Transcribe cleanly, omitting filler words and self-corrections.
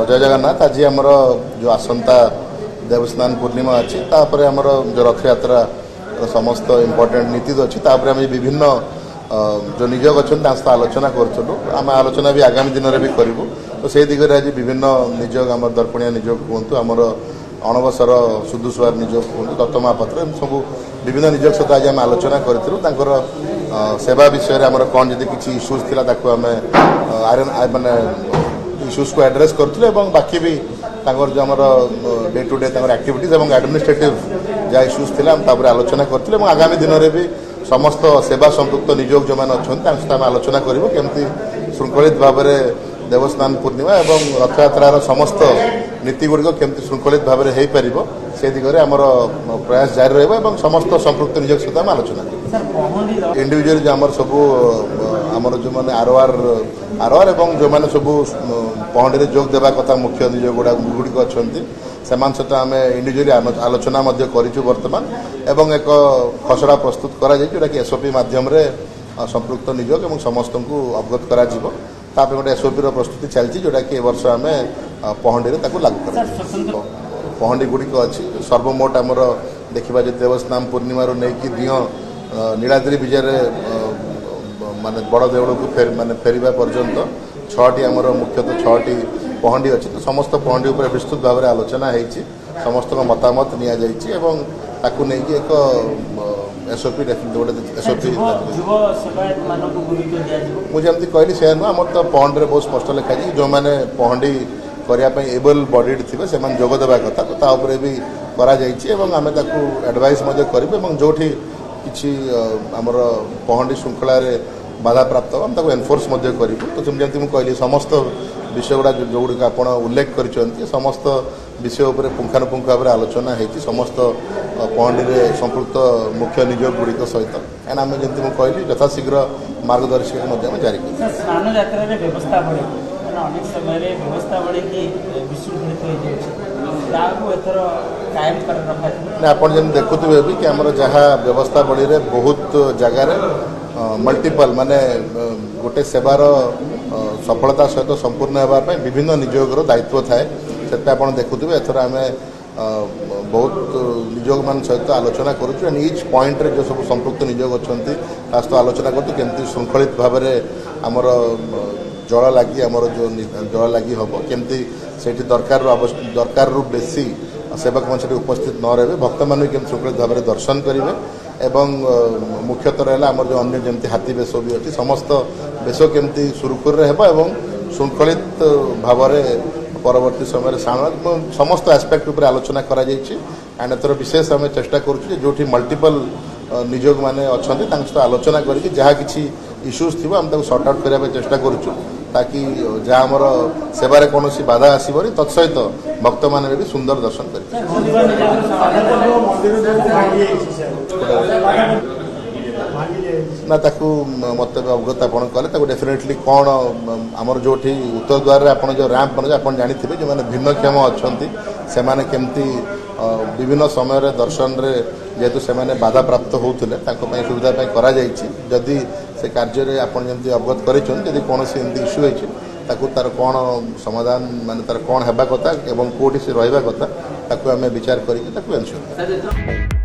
जय जगन्नाथ। आज आमर जो आसंता देवस्नान पूर्णिमा अच्छी आमर जो रथ यात्रा समस्त इम्पोर्टेंट नीति अच्छी आम विभिन्न जो निजोग अच्छा आलोचना करूँ आम आलोचना भी आगामी दिन में भी करूँ। तो से दिगरे आज विभिन्न निजोग आम दर्पणिया निजोग कहतु आमर अणबसर सुदुसुआर निजोग कहतु दत्त महापात्र सब विभिन्न निजोग सहित आज आम आलोचना करूँ सेवा विषय आमर कौन जदि किसी इश्यूज थी आम मानने इश्यूज को एड्रेस करते बाकी भी जो आमर डे टू डे एक्टिविटीज और एडमिनिस्ट्रेटिव जहाँ इश्यूज थी आलोचना करते आगामी दिन में भी समस्त सेवा संपृक्त निजोग जो मैंने अच्छा आम आलोचना करूँ केमती श्रृंखलित भाव में देवस्नान पूर्णिमा और रथयात्रार समस्त नीति गुड़िक केमती श्रृंखलित भाव में हो पार से दिगरे आमर प्रयास जारी रहा समस्त संपृक्त निजोग सहित आम आलोचना करूँ। इंडिविजुअल जो आमर सब आमर जो मैंने आरआर और जो मैंने सब पहंडी जोग देवा कथा मुख्य निजोग गुड़िक अच्छा से सहित आम इंडिविजुअली आलोचना करूँ बर्तमान एवं एक खसड़ा प्रस्तुत करा जोटा कि एसओपी माध्यम संपृक्त निजोग और समस्त को अवगत करा गोटे एसओपी प्रस्तुति चलती जोटा कि वर्ष आम पहंडी लागू कर पहंडी गुड़िक अच्छी सर्वमोट आमर देखा जो देवस्नान पूर्णिमा नहीं कि दिह नीलाद्री विजय माने बड़ देवड़ को माने फेरवा पर्यंत छटी आमर मुख्यतः छटी पहंडी अच्छी तो समस्त पहंडी उपर विस्तृत भाव में आलोचना होती समस्त मतामत नि नहीं एक एसओपी एसओपी मुझे कहली से नुह आम तो पहंडी बहुत स्पष्ट लिखाई जो मैंने पहंडी करने एबल बॉडीड थे से जोग देवा कथा तो ताऊपर भी आम एडवाइस करूँ जो किसी आमर पहंडी श्रृंखला बाधा प्राप्त हम एनफोर्स करूँ। तो जमी मुझे कहली समस्त विषय गुड़ा जो गुड़िक आप उल्लेख कर समस्त विषय उपर पुंखानुपुंख भाव में आलोचना होती समस्त पहंडी संपृक्त मुख्य निजोग गुड़िक सहित एंड आम जमी मुझे कहली यथाशीघ्र मार्गदर्शिका जारी आप देखुवे भी कि आमर जहाँ व्यवस्था बड़ी बहुत जगार मल्टीपल माने गोटे सेवार सफलता सहित संपूर्ण होगापी विभिन्न निजोगर दायित्व थाए से आप देखुवे एथर आम बहुत निजोग मान सहित आलोचना करूँ इच पॉइंट जो सब संपृक्त निजोग अच्छा सहित आलोचना करूँ केमती श्रृंखलित भाव में आमर जल लगी आमर जो जल लगी हम केमती से दरकार बेसी सेवक मन उपस्थित न रहे भक्त मान केमती श्रृंखलित भाव में दर्शन करेंगे एवं मुख्यतः रहा आमर जो अन्य जमी हाथी बेश भी अच्छी समस्त बेश केमती सुरुखुर एवं श्रृंखलित भाव में परवर्ती समय समस्त आस्पेक्ट उपर आलोचना करा एंड एथर विशेष आम चेष्टा करूँ जो मल्टीपल निजोग मैंने अच्छा सहित आलोचना करके जहाँ किसी इश्यूज थी आम सर्ट आउट करने चेष्टा करूँ ताकि जहाँ आमर सेवार कौन बाधा आसबनी तत्सहित भक्त मैंने भी सुंदर दर्शन ना मत अवगत आप कले डेफिनेटली कौन आमर जो उत्तर द्वार आप जो रैंप बन आप जानी जो मैंने भिन्नक्षम अच्छा से केमती विभिन्न समय दर्शन रे जेहेतु से बाधा प्राप्त होते सुविधा करा जदि से कार्य आप अवगत कर कौन इश्यू होती तार कौन समाधान माने तार कौन होगा कथा एवं कौटी से रहा कथा आम विचार करके एनश्योर